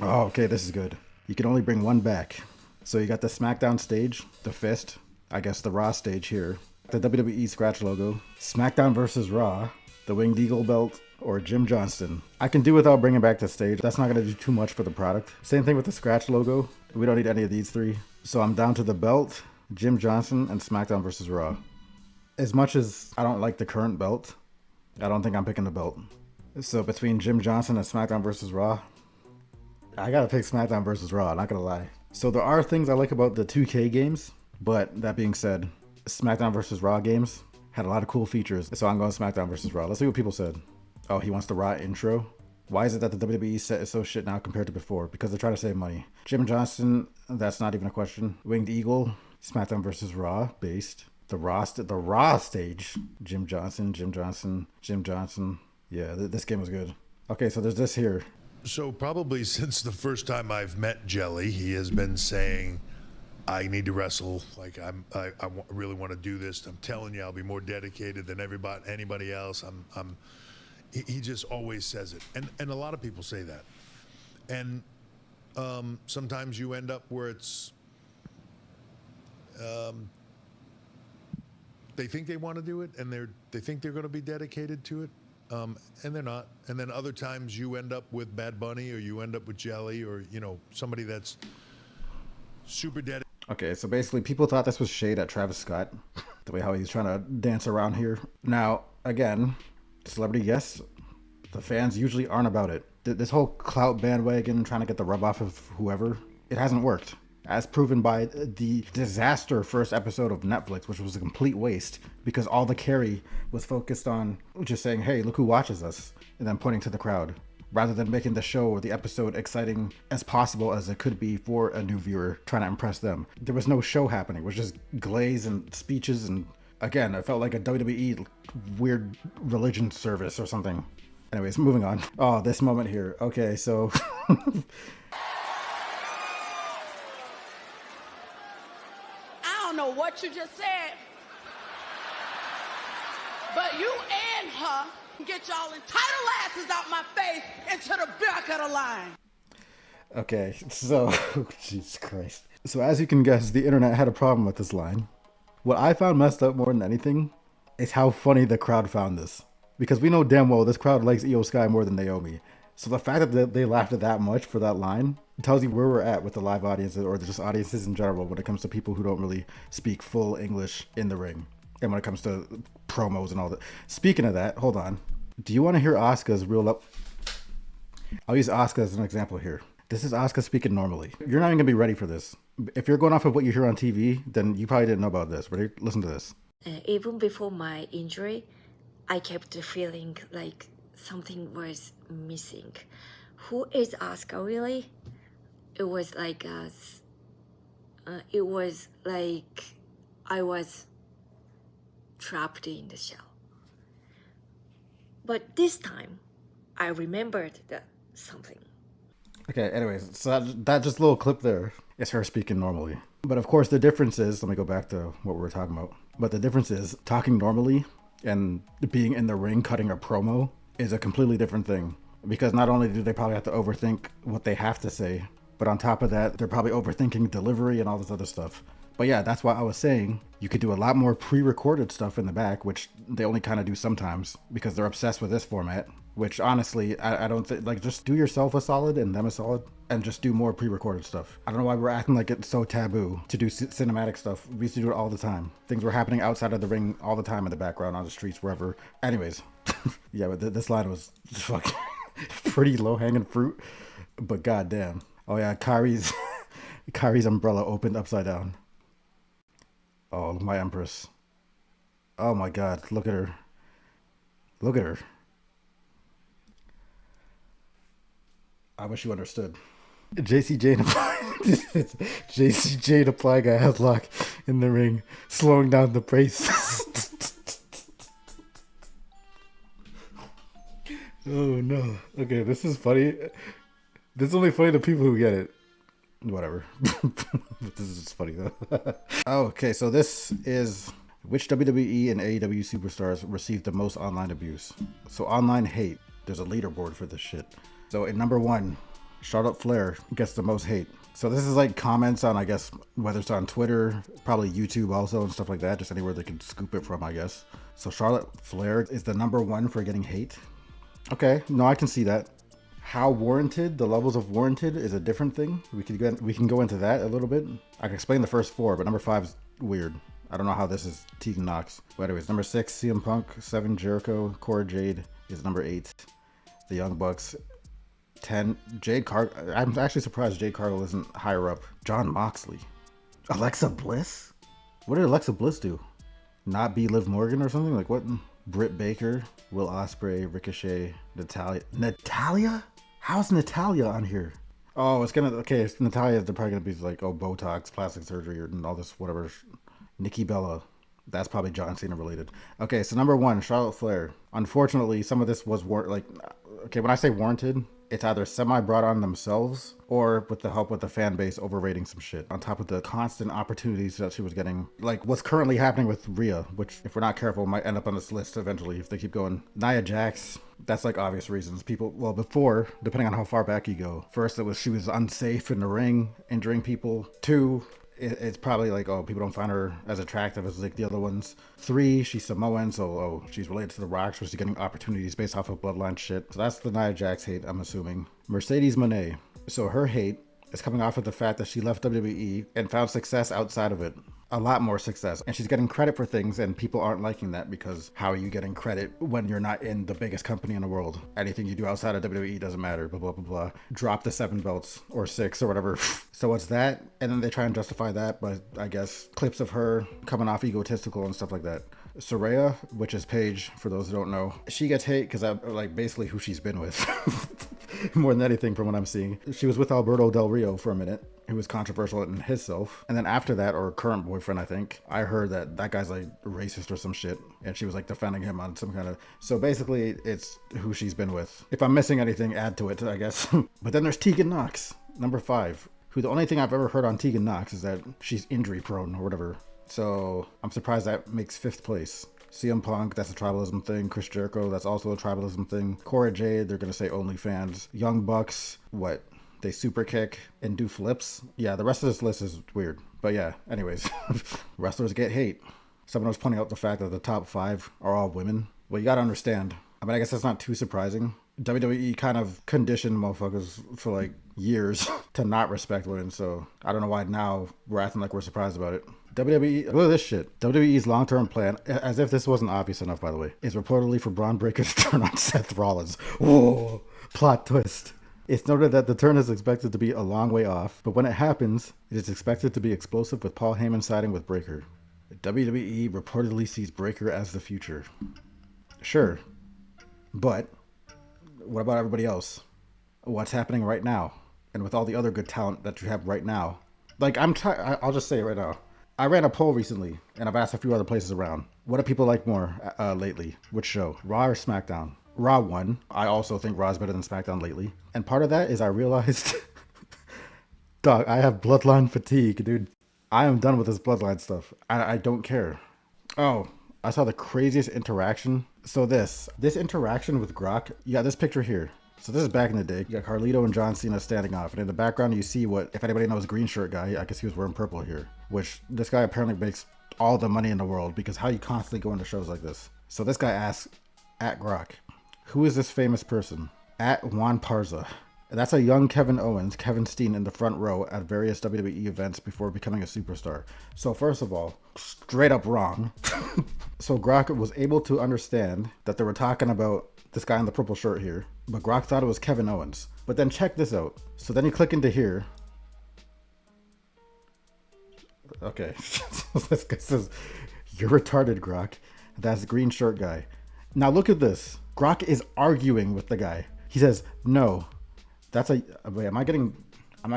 Oh, okay, this is good. You can only bring one back. So you got the SmackDown stage, the Fist, I guess the Raw stage here, the WWE scratch logo, SmackDown versus Raw, the Winged Eagle belt, or Jim Johnston. I can do without bringing back the stage. That's not going to do too much for the product. Same thing with the scratch logo. We don't need any of these three. So I'm down to the belt, Jim Johnston, and SmackDown versus Raw. As much as I don't like the current belt, I don't think I'm picking the belt. So between Jim Johnson and SmackDown versus Raw, I gotta pick SmackDown versus Raw, not gonna lie. So there are things I like about the 2K games, but that being said, SmackDown versus Raw games had a lot of cool features. So I'm going SmackDown versus Raw. Let's see what people said. Oh, he wants the Raw intro. Why is it that the WWE set is so shit now compared to before? Because they're trying to save money. Jim Johnston, that's not even a question. Winged Eagle, SmackDown versus Raw, based. The Raw stage. Jim Johnson, Jim Johnson, Jim Johnson. Yeah, this game was good. Okay, so there's this here. So probably since the first time I've met Jelly, he has been saying, I need to wrestle. Like really want to do this. I'm telling you, I'll be more dedicated than anybody else. He just always says it. And a lot of people say that. And sometimes you end up where it's, they think they want to do it and they think they're going to be dedicated to it. And they're not. And then other times you end up with Bad Bunny or you end up with Jelly or, somebody that's super dedicated. Okay, so basically people thought this was shade at Travis Scott, the way how he's trying to dance around here. Now, again, celebrity guests, the fans usually aren't about it. This whole clout bandwagon trying to get the rub off of whoever, it hasn't worked. As proven by the disaster first episode of Netflix, which was a complete waste because all the carry was focused on just saying, hey, look who watches us, and then pointing to the crowd, rather than making the show or the episode exciting as possible as it could be for a new viewer trying to impress them. There was no show happening. It was just glaze and speeches, and again, it felt like a WWE weird religion service or something. Anyways, moving on. Oh, this moment here. Okay, so Know what you just said, but you and her get y'all entitled asses out my face into the back of the line. Okay, so Jesus Christ. So as you can guess, the internet had a problem with this line. What I found messed up more than anything is how funny the crowd found this, because we know damn well this crowd likes Io Sky more than Naomi. So the fact that they laughed at that much for that line tells you where we're at with the live audiences or just audiences in general when it comes to people who don't really speak full English in the ring. And when it comes to promos and all that. Speaking of that, hold on. Do you want to hear Asuka's real up? I'll use Asuka as an example here. This is Asuka speaking normally. You're not even going to be ready for this. If you're going off of what you hear on TV, then you probably didn't know about this. Ready? Listen to this. Even before my injury, I kept feeling like something was missing. Who is Asuka really? It was like I was trapped in the shell. But this time, I remembered that something. Okay, anyways, so that just little clip there is her speaking normally. But of course, the difference is, let me go back to what we were talking about. But the difference is talking normally and being in the ring cutting a promo is a completely different thing. Because not only do they probably have to overthink what they have to say, but on top of that, they're probably overthinking delivery and all this other stuff. But yeah, that's why I was saying you could do a lot more pre-recorded stuff in the back, which they only kind of do sometimes because they're obsessed with this format. Which honestly, I don't think, like, just do yourself a solid and them a solid and just do more pre-recorded stuff. I don't know why we're acting like it's so taboo to do cinematic stuff. We used to do it all the time. Things were happening outside of the ring all the time in the background, on the streets, wherever. Anyways, yeah, but this line was fucking pretty low-hanging fruit, but goddamn. Oh yeah, Kyrie's umbrella opened upside down. Oh, my Empress. Oh my God, look at her. Look at her. I wish you understood. JC Jane apply guy headlock in the ring, slowing down the pace. Oh no. Okay, this is funny. This is only funny to people who get it. Whatever. This is just funny though. Okay, so this is which WWE and AEW superstars received the most online abuse. So online hate. There's a leaderboard for this shit. So at number 1, Charlotte Flair gets the most hate. So this is like comments on, I guess, whether it's on Twitter, probably YouTube also and stuff like that, just anywhere they can scoop it from, I guess. So Charlotte Flair is the number one for getting hate. Okay, no, I can see that. How warranted, the levels of warranted is a different thing. We can go into that a little bit. I can explain the first four, but number 5 is weird. I don't know how this is Tegan Knox. But anyways, number 6, CM Punk. 7, Jericho. Cora Jade is number 8. The Young Bucks. 10, Jade Cargill. I'm actually surprised Jade Cargill isn't higher up. John Moxley. Alexa Bliss? What did Alexa Bliss do? Not be Liv Morgan or something? Like what? Britt Baker, Will Ospreay, Ricochet, Natalia. Natalia? How's Natalia on here? Oh, it's gonna, okay, it's Natalia, they're probably gonna be like, oh, Botox, plastic surgery, and all this, whatever. Nikki Bella. That's probably John Cena related. Okay, so number 1, Charlotte Flair. Unfortunately, some of this was okay, when I say warranted, it's either semi brought on themselves or with the help of the fan base overrating some shit. On top of the constant opportunities that she was getting, like what's currently happening with Rhea, which if we're not careful might end up on this list eventually if they keep going. Nia Jax, that's like obvious reasons. People, well, before, depending on how far back you go. First, it was she was unsafe in the ring, injuring people. 2, it's probably like, oh, people don't find her as attractive as like the other ones. 3, she's Samoan, so oh, she's related to The Rock, so she's getting opportunities based off of bloodline shit. So that's the Nia Jax hate, I'm assuming. Mercedes Moné. So her hate is coming off of the fact that she left WWE and found success outside of it. A lot more success. And she's getting credit for things, and people aren't liking that because how are you getting credit when you're not in the biggest company in the world? Anything you do outside of WWE doesn't matter, blah, blah, blah, blah. Drop the 7 belts or 6 or whatever. So it's that, and then they try and justify that by, I guess, clips of her coming off egotistical and stuff like that. Saraya, which is Paige, for those who don't know, she gets hate because I'm like basically who she's been with. More than anything from what I'm seeing. She was with Alberto Del Rio for a minute, who was controversial in himself. And then after that, or current boyfriend, I think, I heard that that guy's like racist or some shit. And she was like defending him on some kind of... So basically, it's who she's been with. If I'm missing anything, add to it, I guess. But then there's Tegan Knox, number 5, who the only thing I've ever heard on Tegan Knox is that she's injury prone or whatever. So I'm surprised that makes 5th place. CM Punk, that's a tribalism thing. Chris Jericho, that's also a tribalism thing. Cora Jade, they're going to say OnlyFans. Young Bucks, what? They super kick and do flips? Yeah, the rest of this list is weird. But yeah, anyways, wrestlers get hate. Someone was pointing out the fact that the top 5 are all women. Well, you got to understand. I mean, I guess that's not too surprising. WWE kind of conditioned motherfuckers for like years to not respect women. So I don't know why now we're acting like we're surprised about it. WWE, look at this shit. WWE's long-term plan, as if this wasn't obvious enough, by the way, is reportedly for Braun Breaker to turn on Seth Rollins. Whoa, plot twist. It's noted that the turn is expected to be a long way off, but when it happens, it is expected to be explosive with Paul Heyman siding with Breaker. WWE reportedly sees Breaker as the future. Sure, but what about everybody else? What's happening right now? And with all the other good talent that you have right now? Like, I'll just say it right now. I ran a poll recently, and I've asked a few other places around. What do people like more lately? Which show? Raw or SmackDown? Raw won. I also think Raw's better than SmackDown lately. And part of that is I realized, dog, I have bloodline fatigue, dude. I am done with this bloodline stuff. I don't care. Oh, I saw the craziest interaction. So this interaction with Grok, you got this picture here. So this is back in the day. You got Carlito and John Cena standing off. And in the background, you see what, if anybody knows Green Shirt Guy, I guess he was wearing purple here. Which, this guy apparently makes all the money in the world. Because how you constantly go into shows like this? So this guy asks, at Grok, who is this famous person? At Juan Parza. And that's a young Kevin Owens, Kevin Steen in the front row at various WWE events before becoming a superstar. So first of all, straight up wrong. So Grok was able to understand that they were talking about this guy in the purple shirt here, but Grok thought it was Kevin Owens. But then check this out. So then you click into here. Okay. This guy says, you're retarded, Grok. That's Green Shirt Guy. Now look at this. Grok is arguing with the guy. He says, no, that's a, wait, I'm not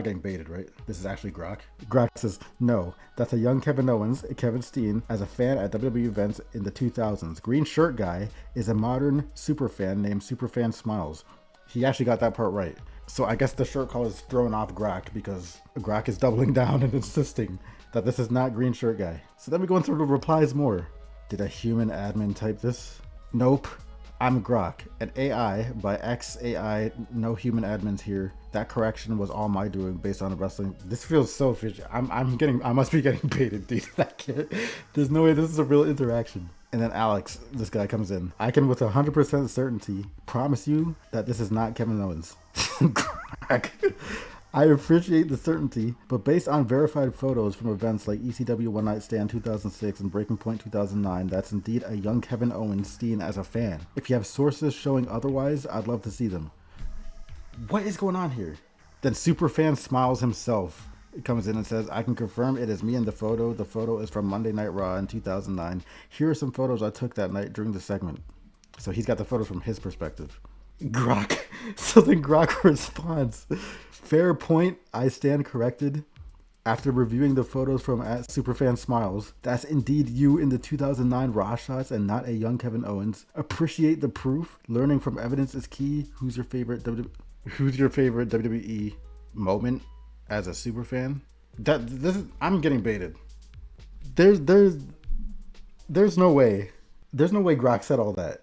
getting baited, right? This is actually Grok. Grok says, no, that's a young Kevin Owens, Kevin Steen, as a fan at WWE events in the 2000s. Green Shirt Guy is a modern superfan named Superfan Smiles. He actually got that part right. So I guess the shirt collar is throwing off Grok because Grok is doubling down and insisting that this is not Green Shirt Guy. So then we go into the replies more. Did a human admin type this? Nope. I'm Grok, an AI by XAI, no human admins here. That correction was all my doing based on the wrestling. This feels so fishy. I must be getting baited, dude. I can't. There's no way this is a real interaction. And then Alex, this guy comes in. I can with 100% certainty promise you that this is not Kevin Owens. I appreciate the certainty, but based on verified photos from events like ECW One Night Stand 2006 and Breaking Point 2009, that's indeed a young Kevin Owens seen as a fan. If you have sources showing otherwise, I'd love to see them. What is going on here? Then Superfan Smiles himself comes in and says, I can confirm it is me in the photo. The photo is from Monday Night Raw in 2009. Here are some photos I took that night during the segment. So he's got the photos from his perspective. Grok. So then Grok responds, fair point, I stand corrected. After reviewing the photos from at Superfan Smiles, that's indeed you in the 2009 Raw shots and not a young Kevin Owens. Appreciate the proof. Learning from evidence is key. Who's your favorite WWE moment as a superfan? I'm getting baited. There's no way. There's no way Grok said all that.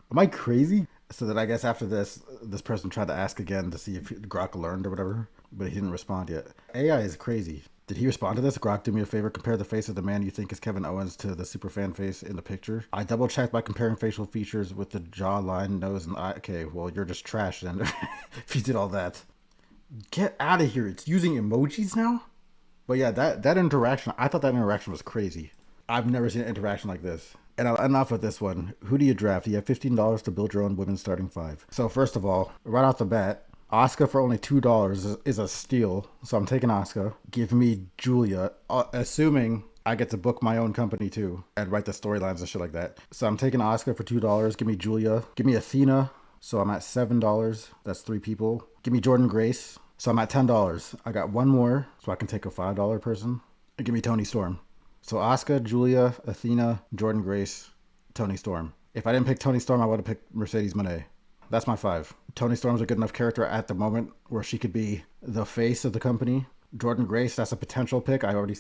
Am I crazy? So then I guess after this person tried to ask again to see if Grok learned or whatever, but he didn't respond yet. AI is crazy. Did he respond to this? Grok, do me a favor, compare the face of the man you think is Kevin Owens to the superfan face in the picture. I double checked by comparing facial features with the jawline, nose, and eye. Okay, well, you're just trash then if you did all that. Get out of here. It's using emojis now? But yeah, that interaction, I thought that interaction was crazy. I've never seen an interaction like this. And enough with this one. Who do you draft? You have $15 to build your own women's starting five. So first of all, right off the bat, Asuka for only $2 is a steal. So I'm taking Asuka. Give me Julia, assuming I get to book my own company too and write the storylines and shit like that. So I'm taking Asuka for $2. Give me Julia. Give me Athena. So I'm at $7. That's 3 people. Give me Jordan Grace. So I'm at $10. I got one more, so I can take a $5 person. And give me Toni Storm. So Asuka, Julia, Athena, Jordan Grace, Toni Storm. If I didn't pick Toni Storm, I would have picked Mercedes Moné. That's my 5. Toni Storm's a good enough character at the moment where she could be the face of the company. Jordan Grace, that's a potential pick. I already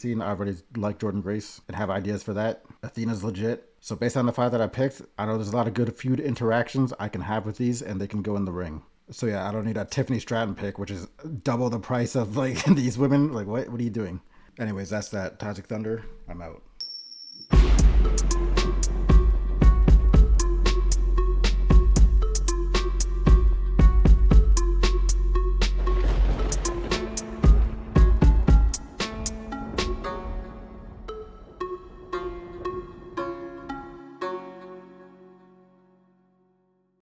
like Jordan Grace and have ideas for that. Athena's legit. So based on the 5 that I picked, I know there's a lot of good feud interactions I can have with these and they can go in the ring. So yeah, I don't need a Tiffany Stratton pick, which is double the price of like these women. Like what are you doing? Anyways, that's that. Toxic Thunder, I'm out.